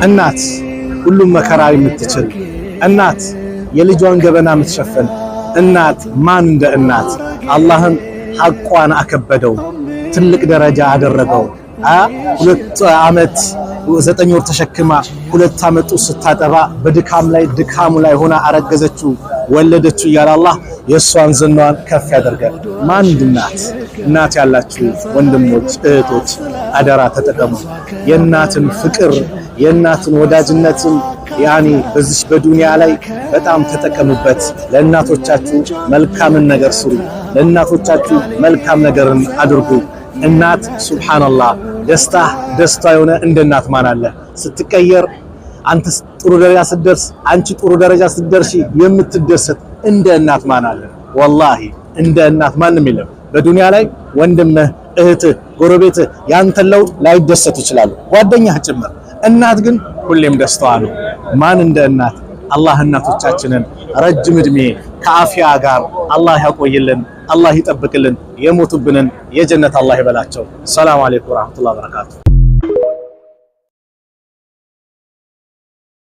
እናት ሁሉም መከራ የምትችል እናት የልጇን ገበና የምትሸፍን እናት ማን እንደ እናት አላህም ሐቋን አከበደው ትልቅ ደረጃ አደረገው 2 ዓመት 9 ወር ተሸክማ 2 ዓመት ስታጠባ በድካም ላይ ድካሙ ላይ ሆና አረገዘችው ወለደችው እያለ አላህ የሷን ዝናዋን ከፍ ያደርጋል። ማን እናት ያላችሁ ወንድሞች እህቶች አደራ ተጠቀሙ። የእናትን ፍቅር የእናትን ወዳጅነትን በዚህ በዱንያ ላይ በጣም ተጠቀሙበት። ለእናቶቻችሁ መልካምን ነገር ስሩ። ለእናቶቻችሁ መልካም ነገርን አድርጉ። እናት ሱብሃንአላህ ደስታ የሆነ እንደ እናት ማን አለ? ስትቀየር አንተ ጥሩ ደረጃ ስትደርስ አንቺ ጥሩ ደረጃ ስትደርሺ የምትደሰት እንደ እናት ማን አለ? ወላሂ እንደ እናት ማንም የለም በዱንያ ላይ። ወንድምህ እህትህ ጎረቤትህ ያንተን ለውጥ ላይደሰቱ ይችላሉ፣ ጓደኛህ ጭምር። እናት ግን ሁሌም ደስታዋ ነው። ማን እንደ እናት? አላህ እናቶቻችንን ረጅም እድሜ ከአፊያ ጋር አላህ ያቆይልን፣ አላህ ይጠብቅልን። የሞቱብንን የጀነት አላህ ይበላቸው። ሰላም አለይኩም ወራህመቱላሂ ወበረካቱ።